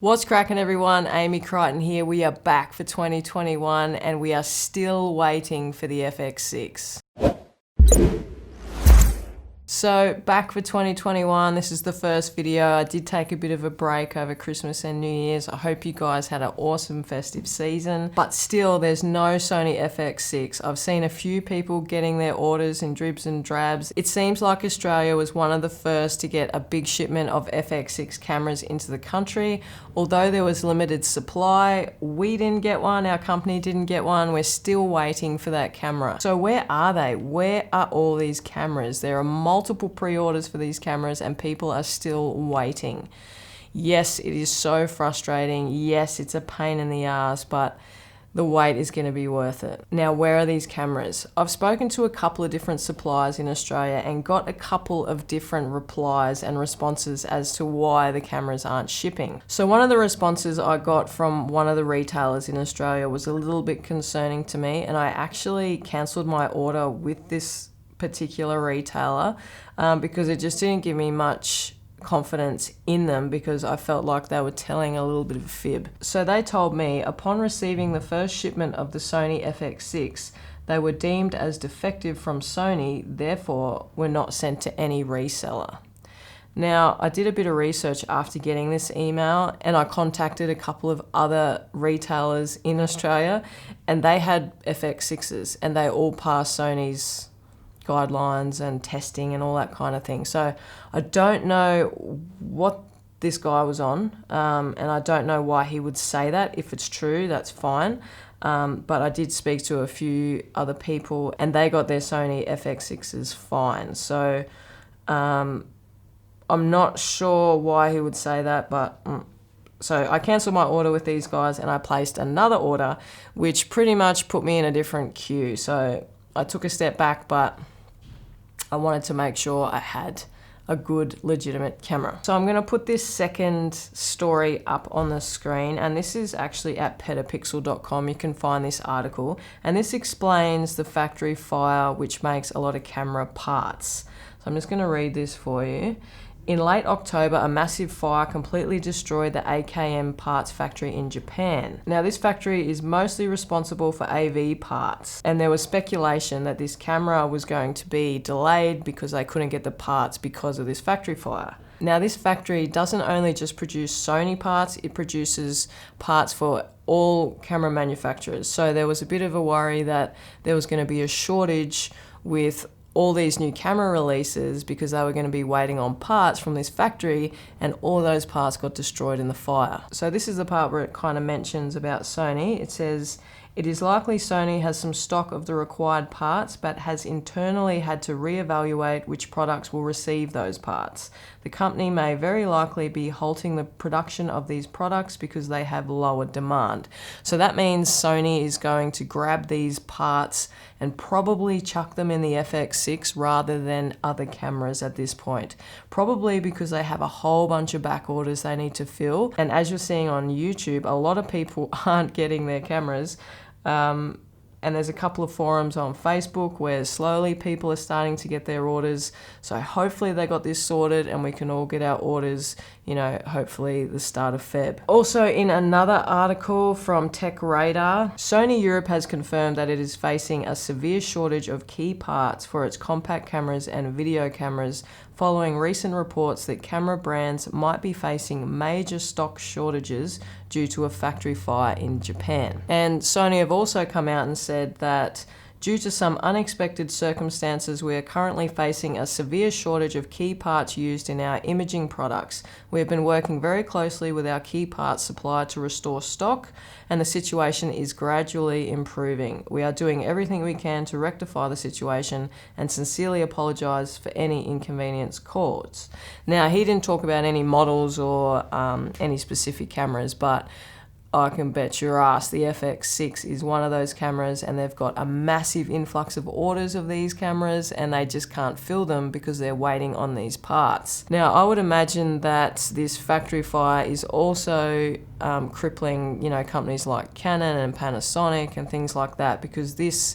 What's cracking, everyone? Amy Crichton here. We are back for 2021 and we are still waiting for the FX6. So back for 2021, this is the first video. I did take a bit of a break over Christmas and New Year's. I hope you guys had an awesome festive season, but still there's no Sony FX6. I've seen a few people getting their orders in dribs and drabs. It seems like Australia was one of the first to get a big shipment of FX6 cameras into the country. Although there was limited supply, we didn't get one, our company didn't get one. We're still waiting for that camera. So where are they? Where are all these cameras? There are multiple pre-orders for these cameras and people are still waiting. Yes, it is so frustrating. Yes, it's a pain in the ass, but the wait is going to be worth it. Now, where are these cameras? I've spoken to a couple of different suppliers in Australia and got a couple of different replies and responses as to why the cameras aren't shipping. So one of the responses I got from one of the retailers in Australia was a little bit concerning to me, and I actually cancelled my order with this particular retailer because it just didn't give me much confidence in them, because I felt like they were telling a little bit of a fib. So they told me upon receiving the first shipment of the Sony FX6, they were deemed as defective from Sony, therefore were not sent to any reseller. Now, I did a bit of research after getting this email and I contacted a couple of other retailers in Australia and they had FX6s and they all passed Sony's guidelines and testing and all that kind of thing. So I don't know what this guy was on, and I don't know why he would say that. If it's true, that's fine. But I did speak to a few other people and they got their Sony FX6s fine. So I'm not sure why he would say that, but so I cancelled my order with these guys and I placed another order, which pretty much put me in a different queue. So I took a step back, but I wanted to make sure I had a good, legitimate camera. So I'm going to put this second story up on the screen, and this is actually at petapixel.com. You can find this article, and this explains the factory fire which makes a lot of camera parts. So I'm just going to read this for you. In late October, a massive fire completely destroyed the AKM parts factory in Japan. Now, this factory is mostly responsible for AV parts, and there was speculation that this camera was going to be delayed because they couldn't get the parts because of this factory fire. Now, this factory doesn't only just produce Sony parts, it produces parts for all camera manufacturers. So there was a bit of a worry that there was going to be a shortage with all these new camera releases because they were going to be waiting on parts from this factory, and all those parts got destroyed in the fire. So this is the part where it kind of mentions about Sony. It says, it is likely Sony has some stock of the required parts, but has internally had to reevaluate which products will receive those parts. The company may very likely be halting the production of these products because they have lower demand. So that means Sony is going to grab these parts and probably chuck them in the FX6 rather than other cameras at this point. Probably because they have a whole bunch of back orders they need to fill. And as you're seeing on YouTube, a lot of people aren't getting their cameras. And there's a couple of forums on Facebook where slowly people are starting to get their orders. So hopefully they got this sorted and we can all get our orders, you know, hopefully the start of Feb. Also, in another article from Tech Radar, Sony Europe has confirmed that it is facing a severe shortage of key parts for its compact cameras and video cameras following recent reports that camera brands might be facing major stock shortages due to a factory fire in Japan. And Sony have also come out and said that due to some unexpected circumstances, we are currently facing a severe shortage of key parts used in our imaging products. We have been working very closely with our key parts supplier to restore stock, and the situation is gradually improving. We are doing everything we can to rectify the situation and sincerely apologize for any inconvenience caused. Now, he didn't talk about any models or any specific cameras, but I can bet your ass the FX6 is one of those cameras, and they've got a massive influx of orders of these cameras and they just can't fill them because they're waiting on these parts. Now, I would imagine that this factory fire is also crippling, you know, companies like Canon and Panasonic and things like that, because this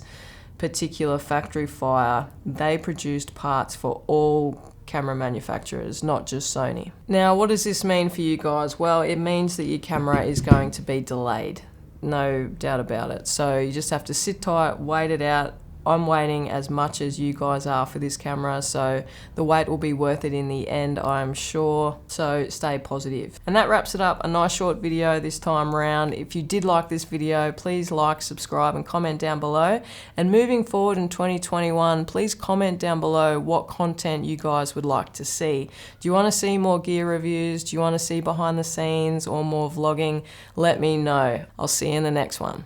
particular factory fire, they produced parts for all camera manufacturers, not just Sony. Now, what does this mean for you guys? Well, it means that your camera is going to be delayed. No doubt about it. So you just have to sit tight, wait it out. I'm waiting as much as you guys are for this camera, so the wait will be worth it in the end, I'm sure. So stay positive. And that wraps it up. A nice short video this time round. If you did like this video, please like, subscribe, and comment down below. And moving forward in 2021, please comment down below what content you guys would like to see. Do you want to see more gear reviews? Do you want to see behind the scenes or more vlogging? Let me know. I'll see you in the next one.